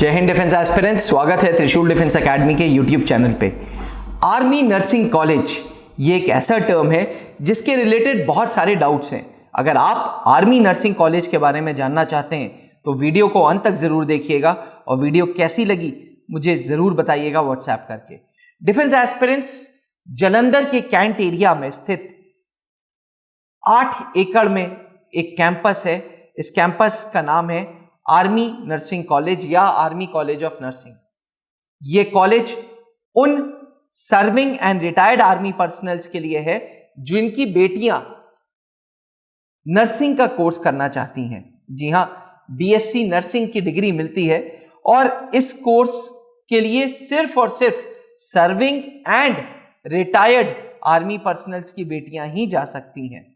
जय Hind defence aspirants, स्वागत है त्रिशूल डिफेंस एकेडमी के यूट्यूब चैनल पे। आर्मी नर्सिंग कॉलेज ये एक ऐसा टर्म है जिसके रिलेटेड बहुत सारे डाउट्स हैं। अगर आप आर्मी नर्सिंग कॉलेज के बारे में जानना चाहते हैं तो वीडियो को अंत तक जरूर देखिएगा और वीडियो कैसी लगी मुझे जरूर बताइएगा व्हाट्सएप करके। डिफेंस एस्पिरेंट्स, जालंधर के कैंट एरिया में स्थित 8 एकड़ में एक कैंपस है। इस कैंपस का नाम है आर्मी नर्सिंग कॉलेज या आर्मी कॉलेज ऑफ नर्सिंग। यह कॉलेज उन serving and retired army personnels के लिए है जिनकी बेटियां नर्सिंग का कोर्स करना चाहती हैं। जी हां, बीएससी नर्सिंग की डिग्री मिलती है और इस कोर्स के लिए सिर्फ और सिर्फ serving and retired army personnels की बेटियां ही जा सकती हैं।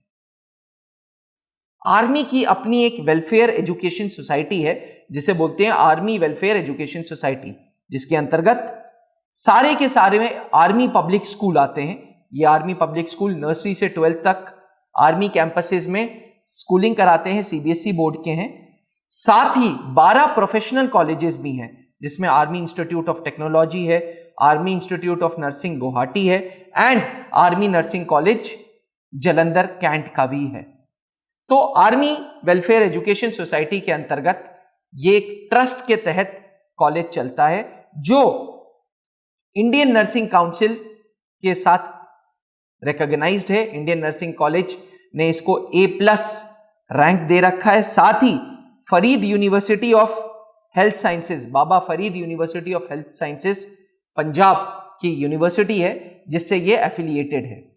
आर्मी की अपनी एक वेलफेयर एजुकेशन सोसाइटी है जिसे बोलते हैं आर्मी वेलफेयर एजुकेशन सोसाइटी, जिसके अंतर्गत सारे के सारे में आर्मी पब्लिक स्कूल आते हैं। ये आर्मी पब्लिक स्कूल नर्सरी से 12th तक आर्मी कैंपसेस में स्कूलिंग कराते हैं, सीबीएसई बोर्ड के हैं। साथ ही 12 प्रोफेशनल कॉलेजेस भी हैं जिसमें आर्मी इंस्टीट्यूट ऑफ टेक्नोलॉजी है, army institute of nursing Guwahati है and army nursing college Jalandhar cantt का भी है। तो आर्मी वेलफेयर एजुकेशन सोसाइटी के अंतर्गत ये एक ट्रस्ट के तहत कॉलेज चलता है जो इंडियन नर्सिंग काउंसिल के साथ रिकॉग्नाइज्ड है। इंडियन नर्सिंग कॉलेज ने इसको A+ रैंक दे रखा है। साथ ही Farid university of health sciences, Baba Farid university of health sciences Punjab की यूनिवर्सिटी है जिससे ये एफिलिएटेड है।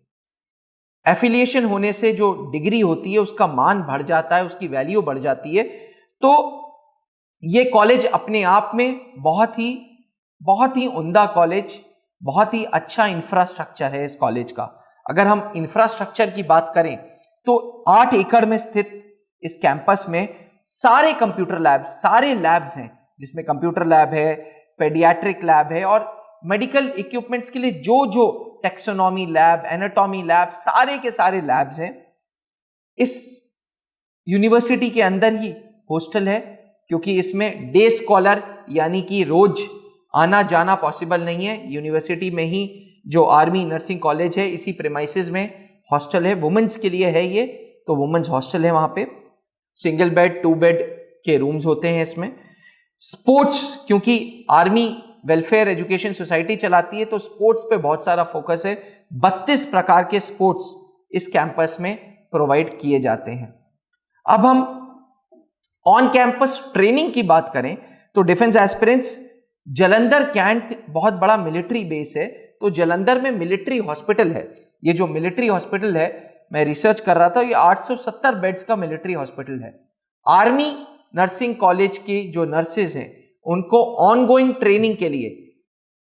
एफिलिएशन होने से जो डिग्री होती है उसका मान बढ़ जाता है, उसकी वैल्यू बढ़ जाती है। तो ये कॉलेज अपने आप में बहुत ही उम्दा कॉलेज, बहुत ही अच्छा इंफ्रास्ट्रक्चर है इस कॉलेज का। अगर हम इंफ्रास्ट्रक्चर की बात करें तो 8 एकड़ में स्थित इस कैंपस में सारे कंप्यूटर लैब, सारे लैब्स हैं जिसमें कंप्यूटर लैब है, पेडियाट्रिक लैब है और मेडिकल इक्विपमेंट्स के लिए जो टेक्सोनॉमी लैब, एनाटॉमी लैब, सारे के सारे लैब्स हैं। इस यूनिवर्सिटी के अंदर ही हॉस्टल है क्योंकि इसमें डे स्कॉलर यानी कि रोज आना जाना पॉसिबल नहीं है। यूनिवर्सिटी में ही जो आर्मी नर्सिंग कॉलेज है इसी प्रेमाइसेस में हॉस्टल है। वुमेन्स के लिए है ये, तो वुमेन्स हॉस्टल है, वहां पे सिंगल बेड 2 बेड के रूम्स होते हैं इसमें। स्पोर्ट्स, क्योंकि आर्मी वेलफेयर एजुकेशन सोसाइटी चलाती है तो स्पोर्ट्स पे बहुत सारा फोकस है। 32 प्रकार के स्पोर्ट्स इस कैंपस में प्रोवाइड किए जाते हैं। अब हम ऑन कैंपस ट्रेनिंग की बात करें तो डिफेंस एस्पिरेंट्स, जालंधर कैंट बहुत बड़ा मिलिट्री बेस है, तो जालंधर में मिलिट्री हॉस्पिटल है। ये जो मिलिट्री हॉस्पिटल है, मैं रिसर्च कर रहा था, ये 870 बेड्स का मिलिट्री हॉस्पिटल है। आर्मी नर्सिंग कॉलेज की जो नर्सेज हैं उनको ऑनगोइंग ट्रेनिंग के लिए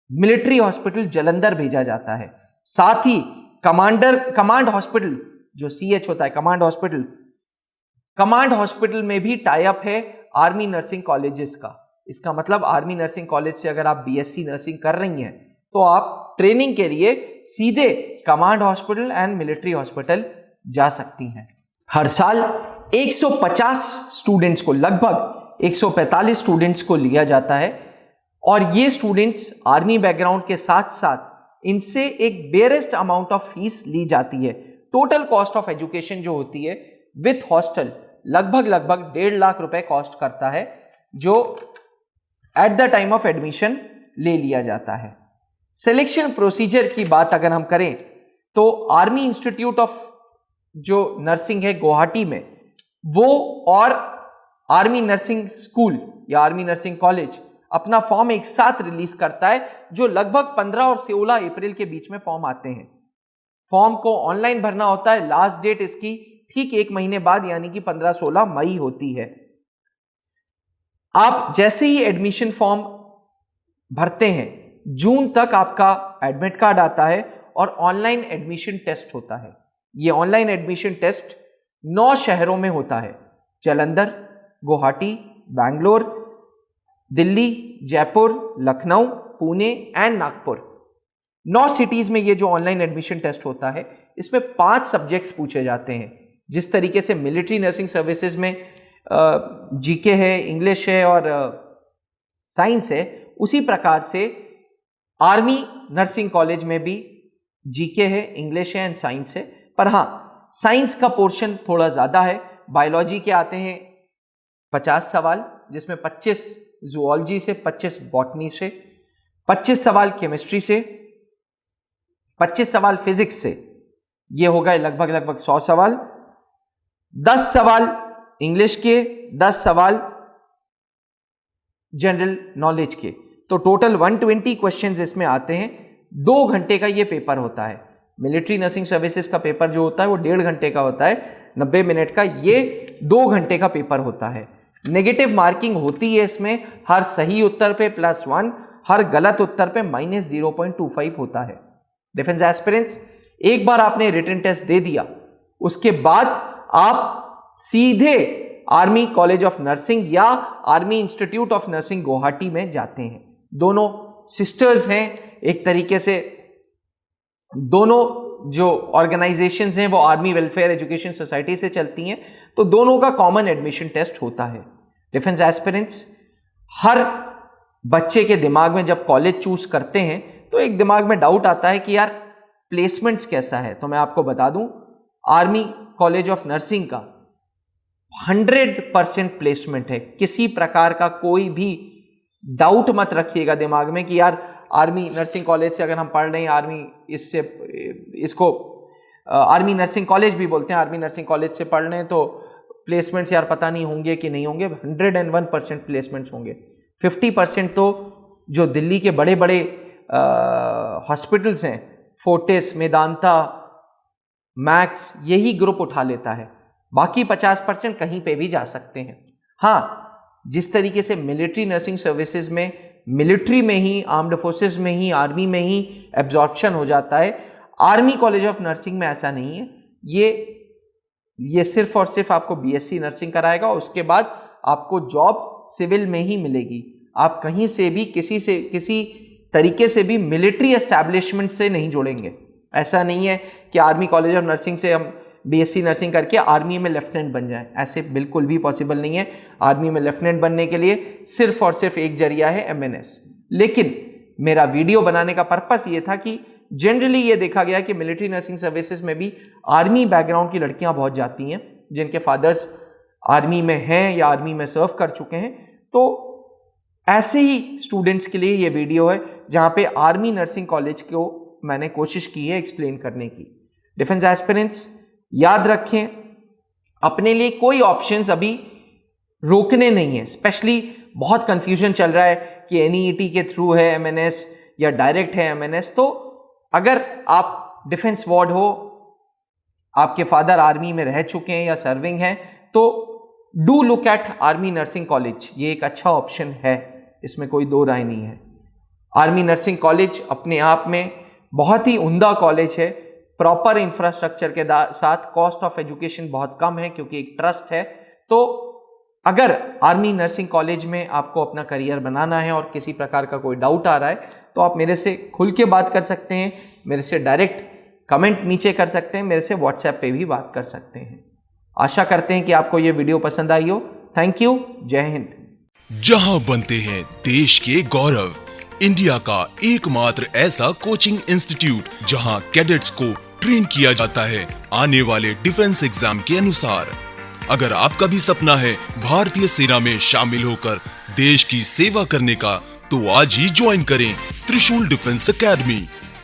मिलिट्री हॉस्पिटल जालंधर भेजा जाता है। साथ ही कमांड हॉस्पिटल जो CH होता है, कमांड हॉस्पिटल में भी टाई अप है आर्मी नर्सिंग कॉलेजेस का। इसका मतलब आर्मी नर्सिंग कॉलेज से अगर आप BSc नर्सिंग कर रही हैं तो आप ट्रेनिंग के लिए सीधे command hospital and military hospital जा सकती हैं। हर साल 150 स्टूडेंट्स को, लगभग 145 स्टूडेंट्स को लिया जाता है और ये स्टूडेंट्स आर्मी बैकग्राउंड के साथ साथ इनसे एक बेयरेस्ट अमाउंट ऑफ फीस ली जाती है। टोटल कॉस्ट ऑफ एजुकेशन जो होती है विथ हॉस्टल लगभग 1.5 लाख रुपए कॉस्ट करता है, जो at the time of admission ले लिया जाता है। सिलेक्शन प्रोसीजर की बात अगर हम करें तो आर्मी इंस्टीट्यूट ऑफ जो नर्सिंग है गुवाहाटी में, वो और आर्मी नर्सिंग स्कूल या आर्मी नर्सिंग कॉलेज अपना फॉर्म एक साथ रिलीज करता है, जो लगभग 15 और 16 अप्रैल के बीच में फॉर्म आते हैं। फॉर्म को ऑनलाइन भरना होता है। लास्ट डेट इसकी ठीक 1 महीने बाद यानी कि 15-16 मई होती है। आप जैसे ही एडमिशन फॉर्म भरते हैं, जून तक आपका एडमिट कार्ड आता है और ऑनलाइन एडमिशन टेस्ट होता है। यह ऑनलाइन एडमिशन टेस्ट 9 शहरों में होता है: जालंधर, गुवाहाटी, बैंगलोर, दिल्ली, जयपुर, लखनऊ, पुणे एंड नागपुर। 9 सिटीज में ये जो ऑनलाइन एडमिशन टेस्ट होता है, इसमें 5 सब्जेक्ट्स पूछे जाते हैं। जिस तरीके से मिलिट्री नर्सिंग सर्विसेज में GK है, इंग्लिश है और साइंस है, उसी प्रकार से आर्मी नर्सिंग कॉलेज में भी जीके है, इंग्लिश है एंड साइंस है। पर हाँ, साइंस का पोर्शन थोड़ा ज्यादा है। बायोलॉजी के आते हैं 50 सवाल, जिसमें 25 जूलॉजी से, 25 बॉटनी से, 25 सवाल केमिस्ट्री से, 25 सवाल फिजिक्स से, ये हो गए लगभग 100 सवाल। 10 सवाल इंग्लिश के, 10 सवाल जनरल नॉलेज के, तो टोटल 120 क्वेश्चंस इसमें आते हैं। 2 घंटे का ये पेपर होता है। मिलिट्री नर्सिंग सर्विसेज का पेपर जो होता है वो 1.5 घंटे का होता है, 90 मिनट का। ये 2 घंटे का पेपर होता है। नेगेटिव मार्किंग होती है इसमें, हर सही उत्तर पे +1, हर गलत उत्तर पे -0.25 होता है। डिफेंस एस्पिरेंट्स, एक बार आपने रिटन टेस्ट दे दिया, उसके बाद आप सीधे आर्मी कॉलेज ऑफ नर्सिंग या army institute of nursing Guwahati में जाते हैं। दोनों सिस्टर्स हैं एक तरीके से। दोनों जो ऑर्गेनाइजेशंस हैं वो आर्मी वेलफेयर एजुकेशन सोसाइटी से चलती हैं, तो दोनों का कॉमन एडमिशन टेस्ट होता है। डिफेंस एस्पिरेंट्स, हर बच्चे के दिमाग में जब कॉलेज चूज करते हैं तो एक दिमाग में डाउट आता है कि यार प्लेसमेंट्स कैसा है। तो मैं आपको बता दूं, आर्मी कॉलेज ऑफ नर्सिंग का 100% प्लेसमेंट है। किसी प्रकार का कोई भी डाउट मत रखिएगा दिमाग में कि यार आर्मी नर्सिंग कॉलेज से अगर हम पढ़ रहे हैं, आर्मी नर्सिंग कॉलेज भी बोलते हैं, आर्मी नर्सिंग कॉलेज से पढ़ रहे हैं तो प्लेसमेंट्स यार पता नहीं होंगे कि नहीं होंगे। 101% प्लेसमेंट्स होंगे। 50% तो जो दिल्ली के बड़े बड़े हॉस्पिटल्स हैं, फोर्टिस, मेदांता, मैक्स, यही ग्रुप उठा लेता है। बाकी 50% कहीं पे भी जा सकते हैं। हाँ, जिस तरीके से मिलिट्री नर्सिंग सर्विसेज में, मिलिट्री में ही, आर्म्ड फोर्सेस में ही, आर्मी में ही एब्जॉर्प्शन हो जाता है, आर्मी कॉलेज ऑफ नर्सिंग में ऐसा नहीं है। ये सिर्फ और सिर्फ आपको बीएससी नर्सिंग कराएगा और उसके बाद आपको जॉब सिविल में ही मिलेगी। आप कहीं से भी किसी तरीके से भी मिलिट्री एस्टैब्लिशमेंट से नहीं जुड़ेंगे। ऐसा नहीं है कि आर्मी कॉलेज ऑफ नर्सिंग से हम बीएससी नर्सिंग करके आर्मी में लेफ्टिनेंट बन जाएं, ऐसे बिल्कुल भी पॉसिबल नहीं है। आर्मी में लेफ्टिनेंट बनने के लिए सिर्फ और सिर्फ एक जरिया है, एमएनएस। लेकिन मेरा वीडियो बनाने का पर्पस ये था कि जनरली ये देखा गया कि मिलिट्री नर्सिंग सर्विसेज में भी आर्मी बैकग्राउंड की लड़कियां बहुत जाती हैं, जिनके फादर्स आर्मी में हैं या आर्मी में सर्व कर चुके हैं। तो ऐसे ही स्टूडेंट्स के लिए ये वीडियो है, जहां पे आर्मी नर्सिंग कॉलेज को मैंने कोशिश की है एक्सप्लेन करने की। डिफेंस एस्पिरेंट्स, याद रखें, अपने लिए कोई ऑप्शंस अभी रोकने नहीं है। स्पेशली बहुत कंफ्यूजन चल रहा है कि एनईईटी के थ्रू है एमएनएस या डायरेक्ट है एमएनएस। तो अगर आप डिफेंस वार्ड हो, आपके फादर आर्मी में रह चुके हैं या सर्विंग हैं, तो do look at army nursing college. ये एक अच्छा ऑप्शन है, इसमें कोई दो राय नहीं है। आर्मी नर्सिंग कॉलेज अपने आप में बहुत ही उम्दा कॉलेज है। प्रॉपर इंफ्रास्ट्रक्चर के साथ कॉस्ट ऑफ एजुकेशन बहुत कम है, क्योंकि एक ट्रस्ट है। तो अगर आर्मी नर्सिंग कॉलेज में आपको अपना करियर बनाना है और किसी प्रकार का कोई डाउट आ रहा है, तो आप मेरे से खुल के बात कर सकते हैं, मेरे से डायरेक्ट कमेंट नीचे कर सकते हैं, मेरे से व्हाट्सएप पे भी बात कर सकते हैं। आशा करते हैं कि आपको ये वीडियो पसंद आई हो। Thank you. जय हिंद। जहां बनते हैं देश के गौरव, इंडिया का एकमात्र ऐसा कोचिंग इंस्टीट्यूट जहां कैडेट्स को ट्रेन किया जाता है आने वाले डिफेंस एग्जाम के अनुसार। अगर आपका भी सपना है भारतीय सेना में शामिल होकर देश की सेवा करने का, तो आज ही ज्वाइन करें त्रिशूल डिफेंस एकेडमी।